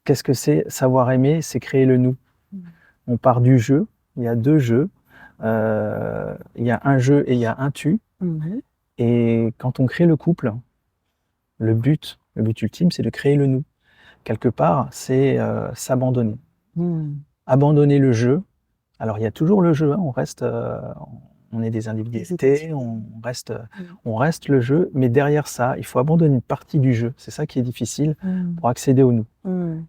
qu'est-ce que c'est savoir aimer? C'est créer le nous. On part du jeu, il y a 2 jeux, il y a un jeu et il y a un tu. Et quand on crée le couple, le but ultime, c'est de créer le nous. Quelque part, c'est s'abandonner. Abandonner le jeu. Alors, il y a toujours le jeu, hein, on est des individualités, on reste le jeu, mais derrière ça, il faut abandonner une partie du jeu. C'est ça qui est difficile pour accéder au nous.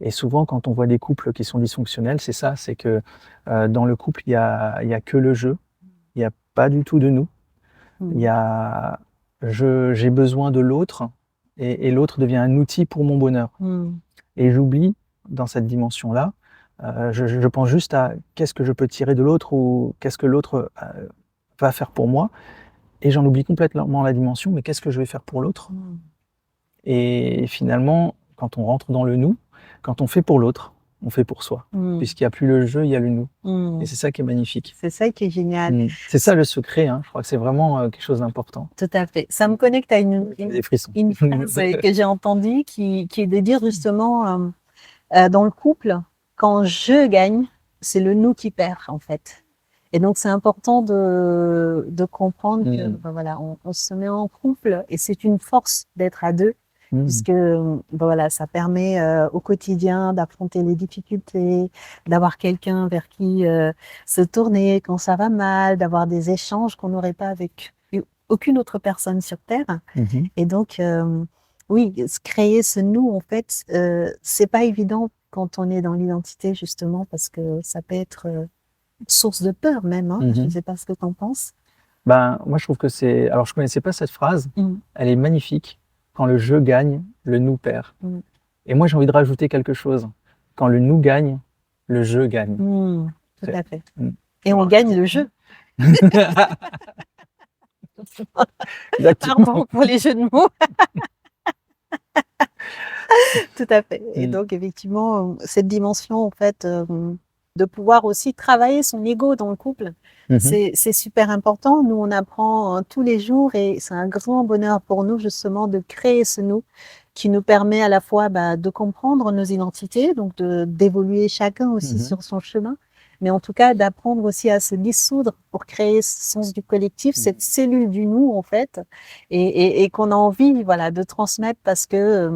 Et souvent, quand on voit des couples qui sont dysfonctionnels, c'est ça, c'est que dans le couple, il y a que le jeu, il n'y a pas du tout de nous. Il y a j'ai besoin de l'autre et l'autre devient un outil pour mon bonheur. Et j'oublie, dans cette dimension-là, je pense juste à qu'est-ce que je peux tirer de l'autre ou qu'est-ce que l'autre va faire pour moi. Et j'en oublie complètement la dimension, mais qu'est-ce que je vais faire pour l'autre? Et finalement, quand on rentre dans le nous, quand on fait pour l'autre, on fait pour soi. Puisqu'il n'y a plus le jeu, il y a le nous. Et c'est ça qui est magnifique. C'est ça qui est génial. C'est ça le secret, hein. Je crois que c'est vraiment quelque chose d'important. Tout à fait. Ça me connecte à une phrase que j'ai entendue qui est de dire justement dans le couple, quand je gagne, c'est le nous qui perd en fait. Et donc c'est important de comprendre que ben voilà, on se met en couple et c'est une force d'être à deux. Puisque ben voilà, ça permet au quotidien d'affronter les difficultés, d'avoir quelqu'un vers qui se tourner quand ça va mal, d'avoir des échanges qu'on n'aurait pas avec aucune autre personne sur Terre. Et donc, oui, créer ce nous, en fait, c'est pas évident quand on est dans l'identité, justement, parce que ça peut être source de peur même. Hein. Je ne sais pas ce que tu en penses. Ben, moi, je trouve que c'est... Alors, je connaissais pas cette phrase. Elle est magnifique. Quand le je gagne, le nous perd. Et moi, j'ai envie de rajouter quelque chose. Quand le nous gagne, le je gagne. Tout à fait. Et on gagne le jeu. Pardon pour les jeux de mots. Tout à fait. Et donc, effectivement, cette dimension, en fait, de pouvoir aussi travailler son ego dans le couple, c'est super important. Nous, on apprend tous les jours et c'est un grand bonheur pour nous, justement, de créer ce nous qui nous permet à la fois de comprendre nos identités, donc d'évoluer chacun aussi sur son chemin, mais en tout cas d'apprendre aussi à se dissoudre pour créer ce sens du collectif, cette cellule du nous en fait, et qu'on a envie voilà de transmettre parce que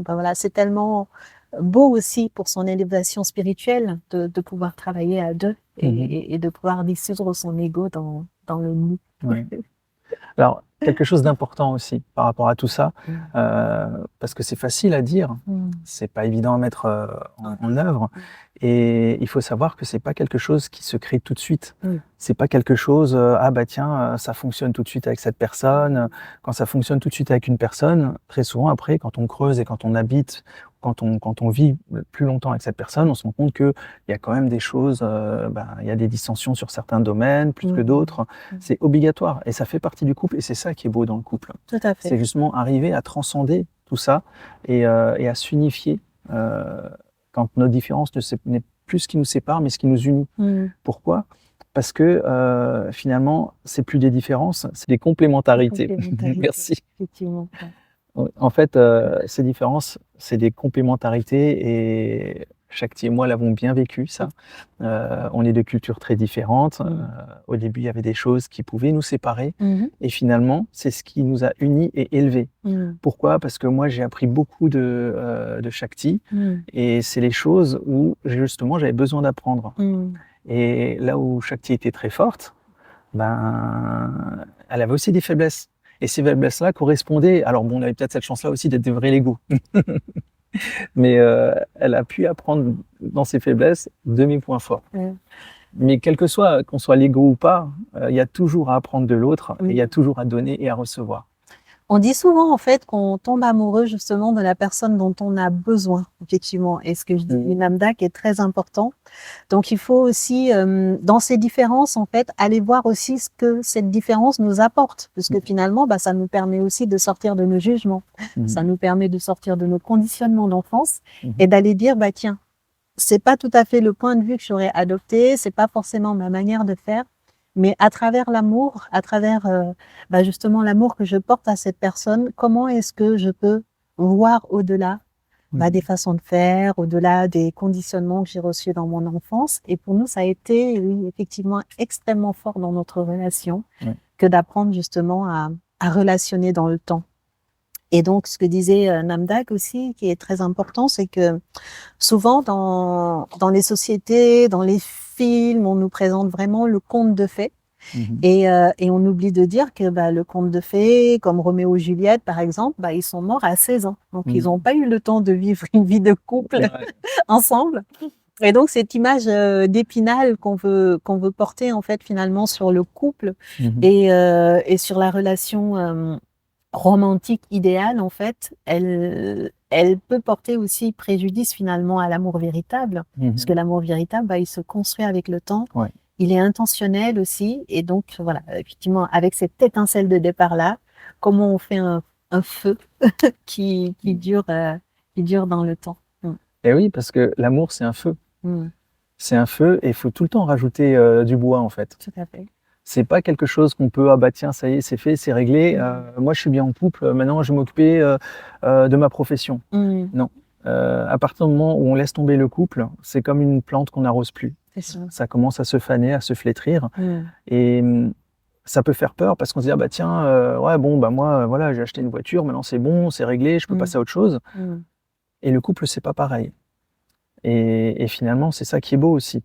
voilà c'est tellement beau aussi pour son élévation spirituelle de pouvoir travailler à deux et de pouvoir dissoudre son ego dans le nous. Oui. Alors, quelque chose d'important aussi par rapport à tout ça, parce que c'est facile à dire, c'est pas évident à mettre en œuvre, et il faut savoir que c'est pas quelque chose qui se crée tout de suite. C'est pas quelque chose, ah bah tiens, ça fonctionne tout de suite avec cette personne. Quand ça fonctionne tout de suite avec une personne, très souvent après, quand on creuse et quand on habite, quand on vit plus longtemps avec cette personne, on se rend compte qu'il y a quand même des choses, il y a des dissensions sur certains domaines, plus que d'autres. C'est obligatoire et ça fait partie du couple et c'est ça qui est beau dans le couple. Tout à fait. C'est justement arriver à transcender tout ça et à s'unifier quand nos différences n'est plus ce qui nous sépare mais ce qui nous unit. Pourquoi ? Parce que finalement, c'est plus des différences, c'est des complémentarités. Merci. Effectivement. En fait, ces différences, c'est des complémentarités et Shakti et moi l'avons bien vécu, ça. On est de cultures très différentes. Au début, il y avait des choses qui pouvaient nous séparer. Et finalement, c'est ce qui nous a unis et élevés. Pourquoi ? Parce que moi, j'ai appris beaucoup de Shakti. Et c'est les choses où, justement, j'avais besoin d'apprendre. Et là où Shakti était très forte, elle avait aussi des faiblesses. Et ces faiblesses-là correspondaient... Alors bon, on avait peut-être cette chance-là aussi d'être des vrais Legos. Mais elle a pu apprendre dans ses faiblesses de mes points forts. Mais quel que soit, qu'on soit Lego ou pas, il y a toujours à apprendre de l'autre, et il y a toujours à donner et à recevoir. On dit souvent en fait qu'on tombe amoureux justement de la personne dont on a besoin, effectivement. Et ce que je dis, Namda, qui est très important. Donc il faut aussi, dans ces différences, en fait, aller voir aussi ce que cette différence nous apporte, puisque finalement, ça nous permet aussi de sortir de nos jugements, ça nous permet de sortir de nos conditionnements d'enfance et d'aller dire, tiens, c'est pas tout à fait le point de vue que j'aurais adopté, c'est pas forcément ma manière de faire. Mais à travers l'amour, à travers justement l'amour que je porte à cette personne, comment est-ce que je peux voir au-delà des façons de faire, au-delà des conditionnements que j'ai reçus dans mon enfance. Et pour nous, ça a été oui, effectivement extrêmement fort dans notre relation que d'apprendre justement à relationner dans le temps. Et donc, ce que disait Namdak aussi, qui est très important, c'est que souvent dans les sociétés, dans les films, on nous présente vraiment le conte de fées. Et on oublie de dire que le conte de fées, comme Roméo et Juliette par exemple, ils sont morts à 16 ans. Donc ils n'ont pas eu le temps de vivre une vie de couple ensemble. Et donc cette image d'Épinal qu'on veut porter en fait finalement sur le couple et sur la relation romantique idéale en fait, elle peut porter aussi préjudice finalement à l'amour véritable, parce que l'amour véritable, il se construit avec le temps. Il est intentionnel aussi, et donc voilà, effectivement, avec cette étincelle de départ-là, comment on fait un feu qui dure dans le temps. Et oui, parce que l'amour, c'est un feu. C'est un feu, et il faut tout le temps rajouter du bois, en fait. Tout à fait. C'est pas quelque chose qu'on peut, tiens, ça y est, c'est fait, c'est réglé. Moi, je suis bien en couple, maintenant, je vais m'occuper de ma profession. Non. À partir du moment où on laisse tomber le couple, c'est comme une plante qu'on n'arrose plus. Ça commence à se faner, à se flétrir. Et ça peut faire peur parce qu'on se dit, tiens, moi, voilà, j'ai acheté une voiture, maintenant c'est bon, c'est réglé, je peux passer à autre chose. Et le couple, c'est pas pareil. Et finalement, c'est ça qui est beau aussi.